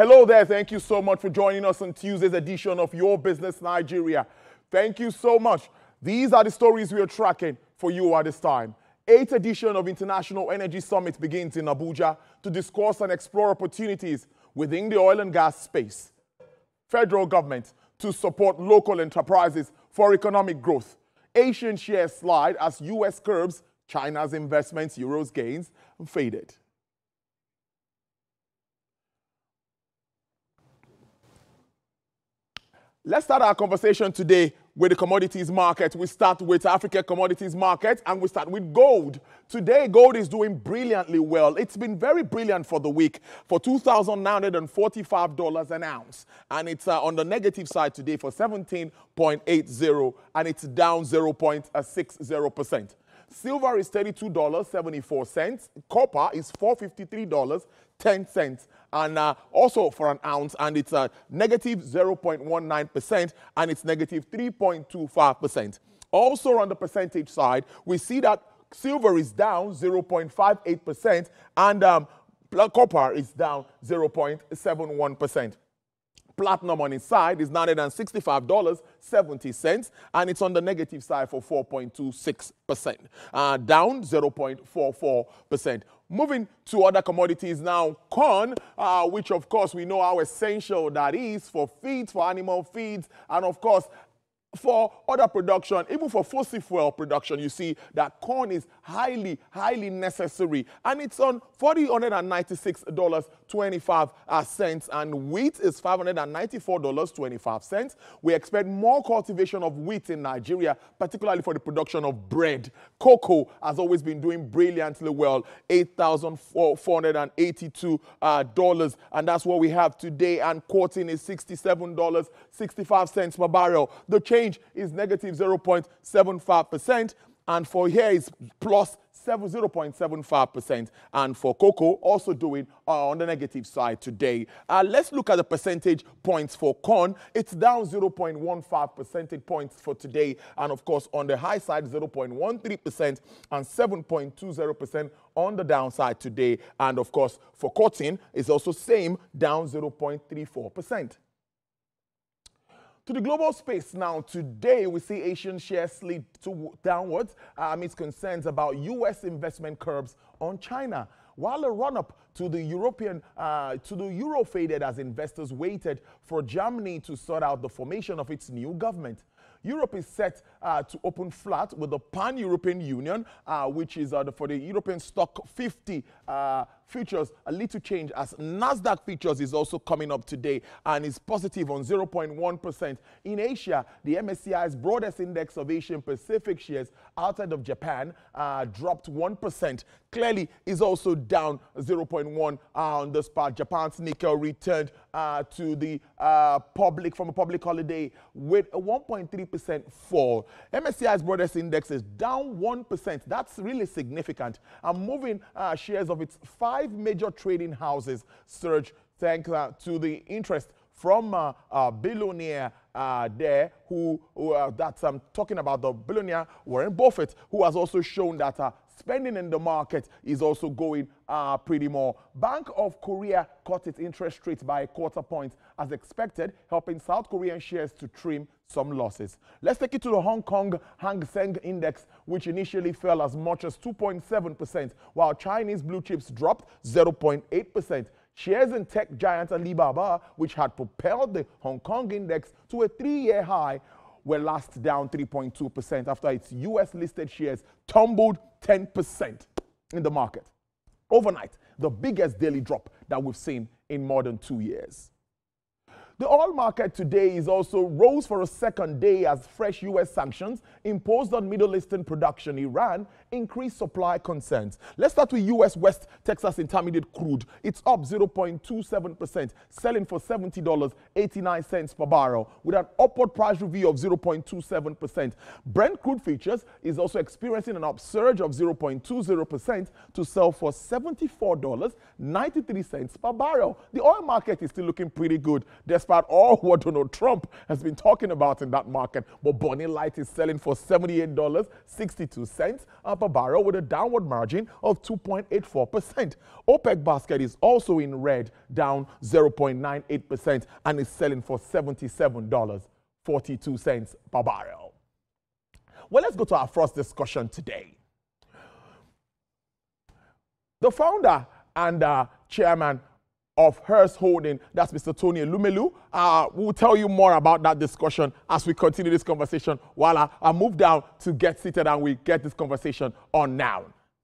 Hello there. Thank you so much for joining us on Tuesday's edition of Your Business Nigeria. Thank you so much. These are the stories we are tracking for you at this time. 8th edition of International Energy Summit begins in Abuja to discuss and explore opportunities within the oil and gas space. Federal government to support local enterprises for economic growth. Asian shares slide as U.S. curbs China's investments, euros gains faded. Let's start our conversation today with the commodities market. We start with Africa commodities market and we start with gold. Today, gold is doing brilliantly well. It's been very brilliant for the week for $2,945 an ounce. And it's on the negative side today for 17.80 and it's down 0.60%. Silver is $32.74. Copper is $453.10. And also for an ounce, and it's negative 0.19%, and it's negative 3.25%. Also on the percentage side, we see that silver is down 0.58%, and copper is down 0.71%. Platinum on its side is $965.70, and it's on the negative side for 4.26%, down 0.44%. Moving to other commodities now, corn, which of course we know how essential that is for feeds, for animal feeds, and of course for other production, even for fossil fuel production, you see that corn is highly necessary. And it's on $496.25, and wheat is $594.25. We expect more cultivation of wheat in Nigeria, particularly for the production of bread. Cocoa has always been doing brilliantly well, $8,482, and that's what we have today. And cotton is $67.65 per barrel. The change is negative 0.75%, and for here is plus 0.75%, and for cocoa also doing on the negative side today. Let's look at the percentage points for corn. It's down 0.15 percentage points for today, and of course on the high side 0.13% and 7.20% on the downside today. And of course for cotton it's also same, down 0.34%. To the global space now, today we see Asian shares slid downwards amidst concerns about U.S. investment curbs on China, while a run-up to the euro faded as investors waited for Germany to sort out the formation of its new government. Europe is set to open flat with the Pan-European Union, which is for the European Stock 50 futures, a little change as Nasdaq futures is also coming up today and is positive on 0.1%. In Asia, the MSCI's broadest index of Asian Pacific shares outside of Japan dropped 1%. Clearly is also down 0.1 on this part. Japan's Nikkei returned to the from a public holiday with a 1.3% fall. MSCI's broadest index is down 1%. That's really significant. And moving shares of its 5 major trading houses surge thanks to the interest from a billionaire there that's talking about the billionaire Warren Buffett, who has also shown that spending in the market is also going pretty more. Bank of Korea cut its interest rates by 1/4 point as expected, helping South Korean shares to trim some losses. Let's take it to the Hong Kong Hang Seng Index, which initially fell as much as 2.7%, while Chinese blue chips dropped 0.8%. Shares in tech giant Alibaba, which had propelled the Hong Kong index to a 3-year high, were last down 3.2% after its U.S.-listed shares tumbled 10% in the market. Overnight, the biggest daily drop that we've seen in more than 2 years. The oil market today is also rose for a second day as fresh U.S. sanctions imposed on Middle Eastern production Iran increased supply concerns. Let's start with U.S. West Texas Intermediate crude. It's up 0.27%, selling for $70.89 per barrel with an upward price review of 0.27%. Brent crude futures is also experiencing an upsurge of 0.20% to sell for $74.93 per barrel. The oil market is still looking pretty good, despite despite all what Donald Trump has been talking about in that market. But Bonnie Light is selling for $78.62 per barrel with a downward margin of 2.84%. OPEC basket is also in red, down 0.98%, and is selling for $77.42 per barrel. Well, let's go to our first discussion today. The founder and chairman of Hearst Holding, that's Mr. Tony Elumelu, will tell you more about that discussion as we continue this conversation while I move down to get seated and we get this conversation on now.